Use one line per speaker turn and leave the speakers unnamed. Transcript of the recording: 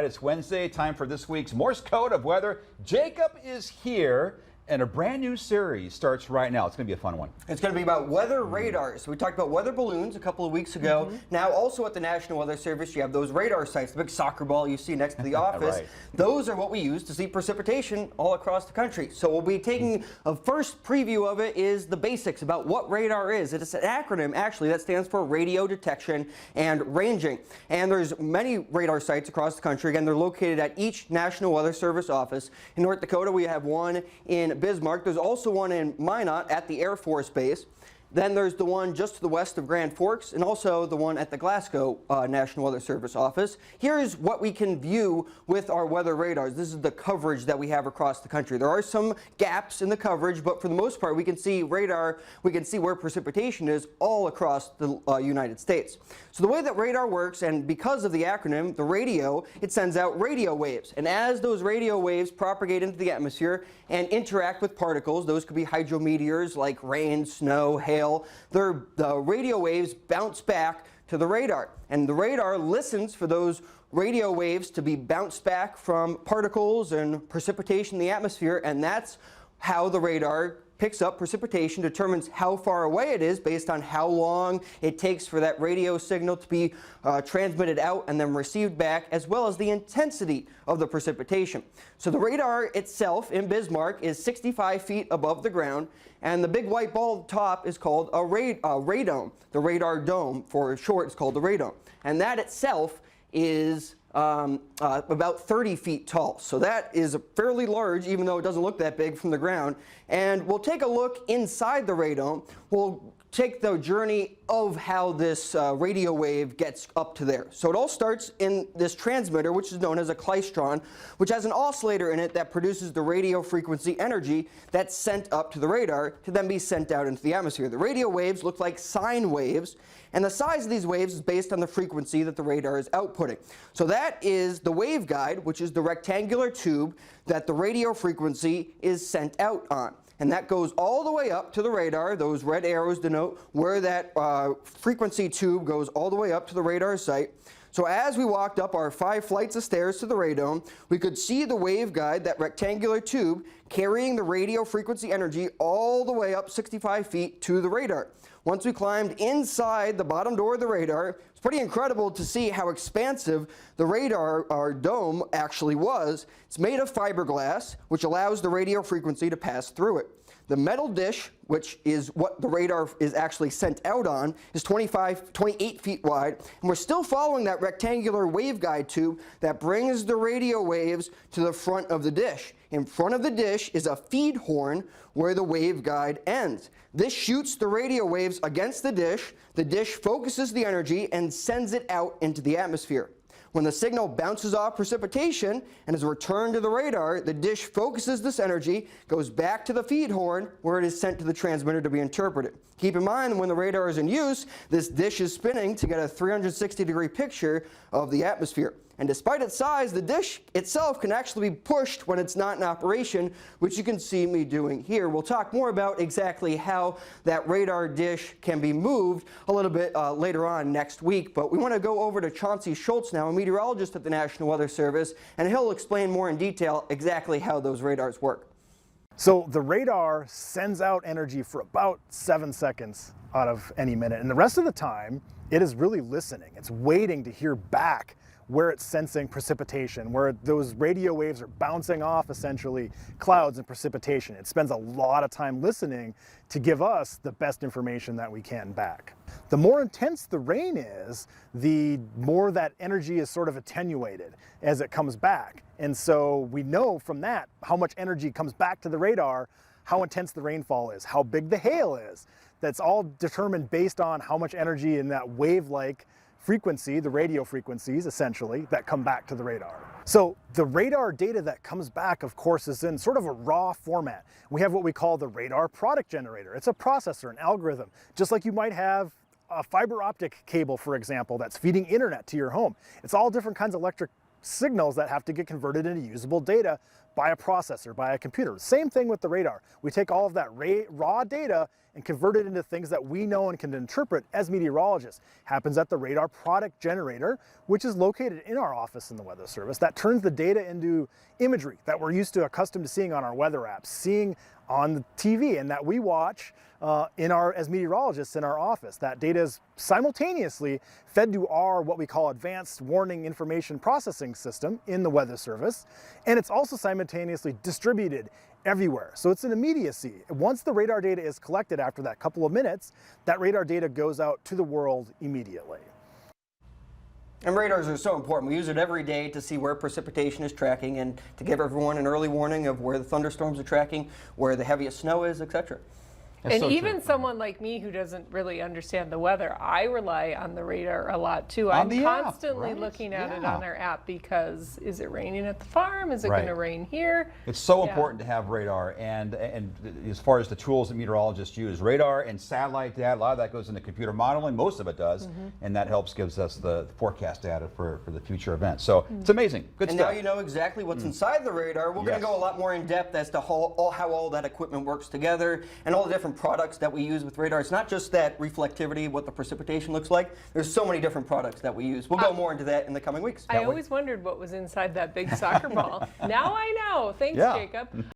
It's Wednesday, time for this week's Morse Code of Weather. Jacob is here, and a brand new series starts right now. It's going to be a fun one.
It's going to be about weather radars. So we talked about weather balloons a couple of weeks ago. Now also at the National Weather Service, you have those radar sites, the big soccer ball you see next to the office.
Right.
Those are what we use to see precipitation all across the country. So we'll be taking a first preview of it is the basics about what radar is. It's an acronym actually that stands for radio detection and ranging. And there's many radar sites across the country. Again, they're located at each National Weather Service office. In North Dakota, we have one in Bismarck. There's also one in Minot at the Air Force Base. Then there's the one just to the west of Grand Forks, and also the one at the Glasgow National Weather Service office. Here's what we can view with our weather radars. This is the coverage that we have across the country. There are some gaps in the coverage, but for the most part, we can see radar, we can see where precipitation is all across the United States. So the way that radar works, and because of the acronym, the radio, it sends out radio waves. And as those radio waves propagate into the atmosphere and interact with particles, those could be hydrometeors like rain, snow, hail, the radio waves bounce back to the radar. And the radar listens for those radio waves to be bounced back from particles and precipitation in the atmosphere, and that's how the radar picks up precipitation, determines how far away it is based on how long it takes for that radio signal to be transmitted out and then received back, as well as the intensity of the precipitation. So the radar itself in Bismarck is 65 feet above the ground, and the big white ball at the top is called a radome. The radar dome, for short, is called the radome. And that itself is about 30 feet tall. So that is fairly large, even though it doesn't look that big from the ground. And we'll take a look inside the radome. We'll take the journey of how this radio wave gets up to there. So it all starts in this transmitter, which is known as a klystron, which has an oscillator in it that produces the radio frequency energy that's sent up to the radar to then be sent out into the atmosphere. The radio waves look like sine waves, and the size of these waves is based on the frequency that the radar is outputting. So that is the waveguide, which is the rectangular tube that the radio frequency is sent out on. And that goes all the way up to the radar. Those red arrows denote where that frequency tube goes all the way up to the radar site. So as we walked up our 5 flights of stairs to the radome, we could see the waveguide, that rectangular tube, carrying the radio frequency energy all the way up 65 feet to the radar. Once we climbed inside the bottom door of the radar, it's pretty incredible to see how expansive the radar, our dome, actually was. It's made of fiberglass, which allows the radio frequency to pass through it. The metal dish, which is what the radar is actually sent out on, is 28 feet wide, and we're still following that rectangular waveguide tube that brings the radio waves to the front of the dish. In front of the dish is a feed horn where the waveguide ends. This shoots the radio waves against the dish focuses the energy and sends it out into the atmosphere. When the signal bounces off precipitation and is returned to the radar, the dish focuses this energy, goes back to the feed horn where it is sent to the transmitter to be interpreted. Keep in mind that when the radar is in use, this dish is spinning to get a 360-degree picture of the atmosphere. And despite its size, the dish itself can actually be pushed when it's not in operation, which you can see me doing here. We'll talk more about exactly how that radar dish can be moved a little bit later on next week. But we want to go over to Chauncey Schultz now, a meteorologist at the National Weather Service, and he'll explain more in detail exactly how those radars work.
So the radar sends out energy for about 7 seconds out of any minute. And the rest of the time, it is really listening. It's waiting to hear back where it's sensing precipitation, where those radio waves are bouncing off essentially clouds and precipitation. It spends a lot of time listening to give us the best information that we can back. The more intense the rain is, the more that energy is sort of attenuated as it comes back. And so we know from that how much energy comes back to the radar, how intense the rainfall is, how big the hail is. That's all determined based on how much energy in that wave-like frequency, the radio frequencies essentially, that come back to the radar. So the radar data that comes back, of course, is in sort of a raw format. We have what we call the radar product generator. It's a processor, an algorithm, just like you might have a fiber optic cable, for example, that's feeding internet to your home. It's all different kinds of signals that have to get converted into usable data by a processor, by a computer. Same thing with the radar. We take all of that raw data and convert it into things that we know and can interpret as meteorologists. Happens at the radar product generator, which is located in our office in the Weather Service, that turns the data into imagery that we're accustomed to seeing on our weather apps, seeing on the TV, and that we watch as meteorologists in our office. That data is simultaneously fed to our what we call advanced warning information processing system in the Weather Service, and it's also simultaneously distributed everywhere. So it's an immediacy. Once the radar data is collected after that couple of minutes, that radar data goes out to the world immediately.
And radars are so important. We use it every day to see where precipitation is tracking and to give everyone an early warning of where the thunderstorms are tracking, where the heaviest snow is, etc.
And even someone like me who doesn't really understand the weather, I rely on the radar a lot too. I'm constantly looking at it on our app because is it raining at the farm? Is it going to rain here?
It's so important to have radar, and as far as the tools that meteorologists use, radar and satellite data, a lot of that goes into computer modeling, most of it does, and that gives us the forecast data for the future events. So it's amazing. Good
and
stuff.
Now you know exactly what's inside the radar. We're going to go a lot more in depth as to how all that equipment works together and all the different products that we use with radar. It's not just that reflectivity, what the precipitation looks like. There's so many different products that we use. We'll go more into that in the coming weeks.
I always wondered what was inside that big soccer ball. Now I know. Thanks, Jacob.